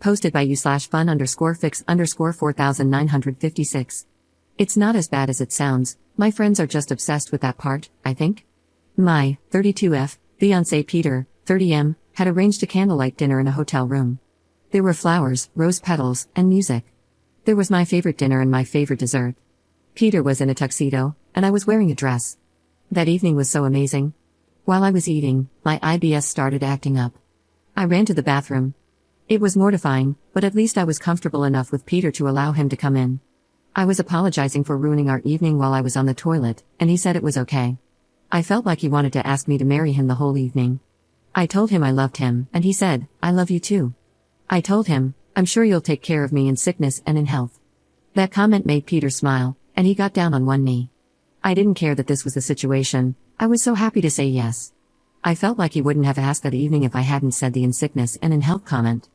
Posted by you/fun_fix_4956. It's not as bad as it sounds, my friends are just obsessed with that part, I think. My 32F fiancé Peter, 30M, had arranged a candlelight dinner in a hotel room. There were flowers, rose petals, and music. There was my favorite dinner and my favorite dessert. Peter was in a tuxedo, and I was wearing a dress. That evening was so amazing. While I was eating, my IBS started acting up. I ran to the bathroom. It was mortifying, but at least I was comfortable enough with Peter to allow him to come in. I was apologizing for ruining our evening while I was on the toilet, and he said it was okay. I felt like he wanted to ask me to marry him the whole evening. I told him I loved him, and he said, "I love you too." I told him, "I'm sure you'll take care of me in sickness and in health." That comment made Peter smile, and he got down on one knee. I didn't care that this was the situation, I was so happy to say yes. I felt like he wouldn't have asked that evening if I hadn't said the in sickness and in health comment.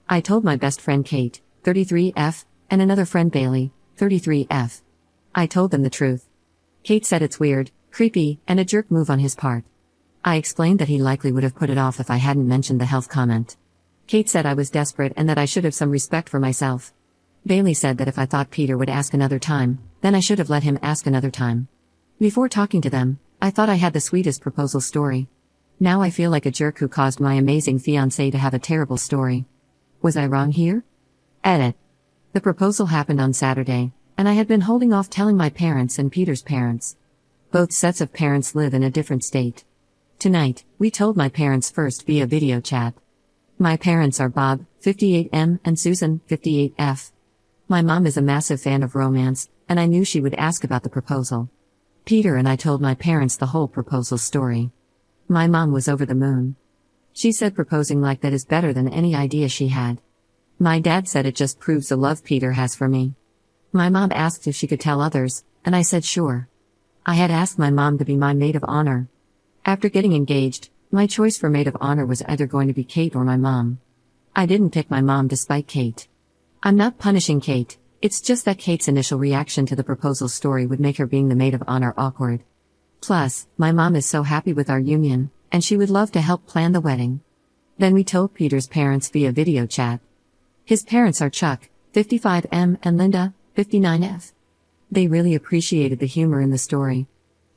I told my best friend Kate, 33F, and another friend Bailey, 33F. I told them the truth. Kate said it's weird, creepy, and a jerk move on his part. I explained that he likely would have put it off if I hadn't mentioned the health comment. Kate said I was desperate and that I should have some respect for myself. Bailey said that if I thought Peter would ask another time, then I should have let him ask another time. Before talking to them, I thought I had the sweetest proposal story. Now I feel like a jerk who caused my amazing fiancé to have a terrible story. Was I wrong here? Edit. The proposal happened on Saturday, and I had been holding off telling my parents and Peter's parents. Both sets of parents live in a different state. Tonight, we told my parents first via video chat. My parents are Bob, 58M, and Susan, 58F. My mom is a massive fan of romance, and I knew she would ask about the proposal. Peter and I told my parents the whole proposal story. My mom was over the moon. She said proposing like that is better than any idea she had. My dad said it just proves the love Peter has for me. My mom asked if she could tell others, and I said sure. I had asked my mom to be my maid of honor. After getting engaged, my choice for maid of honor was either going to be Kate or my mom. I didn't pick my mom despite Kate. I'm not punishing Kate, it's just that Kate's initial reaction to the proposal story would make her being the maid of honor awkward. Plus, my mom is so happy with our union, and she would love to help plan the wedding. Then we told Peter's parents via video chat. His parents are Chuck, 55M, and Linda, 59F. They really appreciated the humor in the story.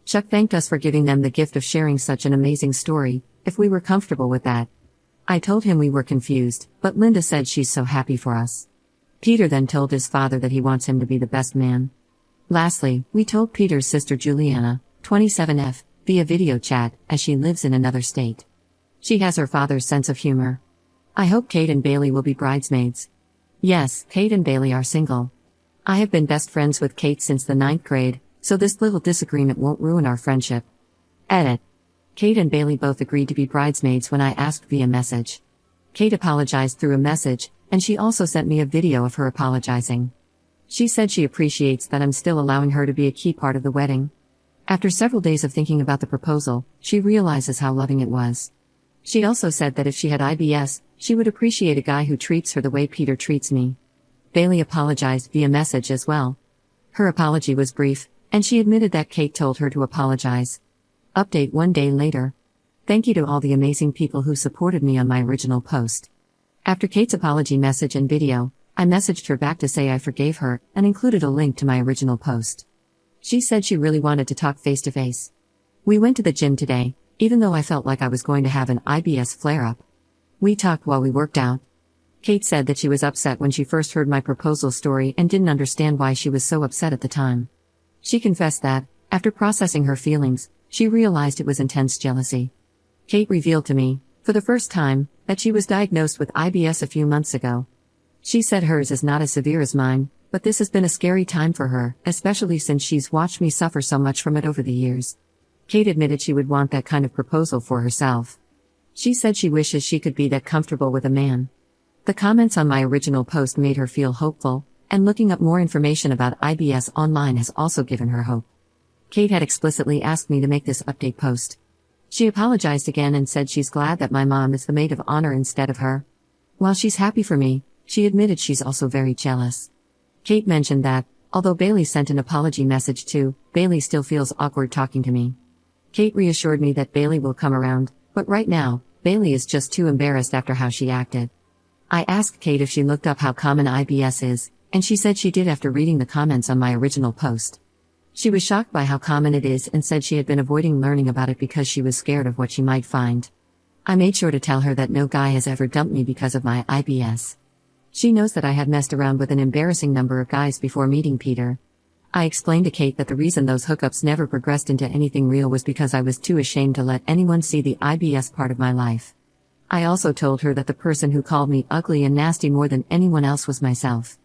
Chuck thanked us for giving them the gift of sharing such an amazing story, if we were comfortable with that. I told him we were confused, but Linda said she's so happy for us. Peter then told his father that he wants him to be the best man. Lastly, we told Peter's sister Juliana, 27F, via video chat, as she lives in another state. She has her father's sense of humor. I hope Kate and Bailey will be bridesmaids. Yes, Kate and Bailey are single. I have been best friends with Kate since the 9th grade, so this little disagreement won't ruin our friendship. Edit. Kate and Bailey both agreed to be bridesmaids when I asked via message. Kate apologized through a message, and she also sent me a video of her apologizing. She said she appreciates that I'm still allowing her to be a key part of the wedding. After several days of thinking about the proposal, she realizes how loving it was. She also said that if she had IBS, she would appreciate a guy who treats her the way Peter treats me. Bailey apologized via message as well. Her apology was brief, and she admitted that Kate told her to apologize. Update 1 day later. Thank you to all the amazing people who supported me on my original post. After Kate's apology message and video, I messaged her back to say I forgave her, and included a link to my original post. She said she really wanted to talk face to face. We went to the gym today, even though I felt like I was going to have an IBS flare-up. We talked while we worked out. Kate said that she was upset when she first heard my proposal story and didn't understand why she was so upset at the time. She confessed that, after processing her feelings, she realized it was intense jealousy. Kate revealed to me, for the first time, that she was diagnosed with IBS a few months ago. She said hers is not as severe as mine, but this has been a scary time for her, especially since she's watched me suffer so much from it over the years. Kate admitted she would want that kind of proposal for herself. She said she wishes she could be that comfortable with a man. The comments on my original post made her feel hopeful, and looking up more information about IBS online has also given her hope. Kate had explicitly asked me to make this update post. She apologized again and said she's glad that my mom is the maid of honor instead of her. While she's happy for me, she admitted she's also very jealous. Kate mentioned that, although Bailey sent an apology message too, Bailey still feels awkward talking to me. Kate reassured me that Bailey will come around, but right now, Bailey is just too embarrassed after how she acted. I asked Kate if she looked up how common IBS is, and she said she did after reading the comments on my original post. She was shocked by how common it is and said she had been avoiding learning about it because she was scared of what she might find. I made sure to tell her that no guy has ever dumped me because of my IBS. She knows that I had messed around with an embarrassing number of guys before meeting Peter. I explained to Kate that the reason those hookups never progressed into anything real was because I was too ashamed to let anyone see the IBS part of my life. I also told her that the person who called me ugly and nasty more than anyone else was myself.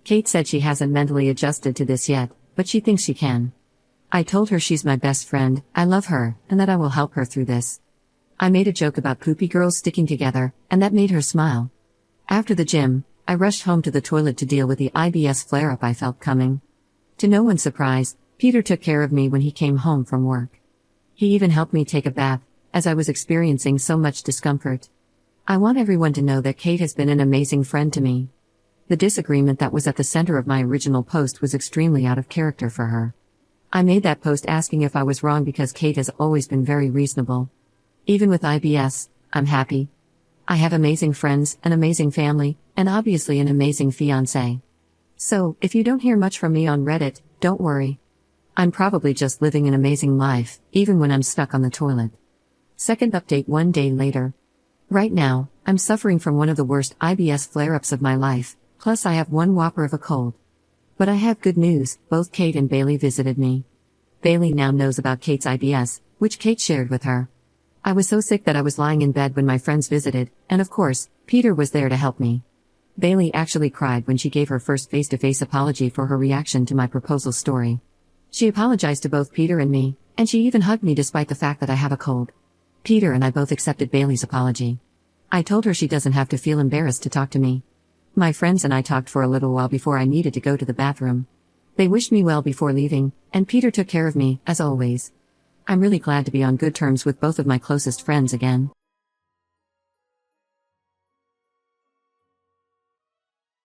Kate said she hasn't mentally adjusted to this yet, but she thinks she can. I told her she's my best friend, I love her, and that I will help her through this. I made a joke about poopy girls sticking together, and that made her smile. After the gym, I rushed home to the toilet to deal with the IBS flare-up I felt coming. To no one's surprise, Peter took care of me when he came home from work. He even helped me take a bath, as I was experiencing so much discomfort. I want everyone to know that Kate has been an amazing friend to me. The disagreement that was at the center of my original post was extremely out of character for her. I made that post asking if I was wrong because Kate has always been very reasonable. Even with IBS, I'm happy. I have amazing friends, an amazing family, and obviously an amazing fiancé. So, if you don't hear much from me on Reddit, don't worry. I'm probably just living an amazing life, even when I'm stuck on the toilet. Second update 1 day later. Right now, I'm suffering from one of the worst IBS flare-ups of my life, plus I have one whopper of a cold. But I have good news, both Kate and Bailey visited me. Bailey now knows about Kate's IBS, which Kate shared with her. I was so sick that I was lying in bed when my friends visited, and of course, Peter was there to help me. Bailey actually cried when she gave her first face-to-face apology for her reaction to my proposal story. She apologized to both Peter and me, and she even hugged me despite the fact that I have a cold. Peter and I both accepted Bailey's apology. I told her she doesn't have to feel embarrassed to talk to me. My friends and I talked for a little while before I needed to go to the bathroom. They wished me well before leaving, and Peter took care of me, as always. I'm really glad to be on good terms with both of my closest friends again.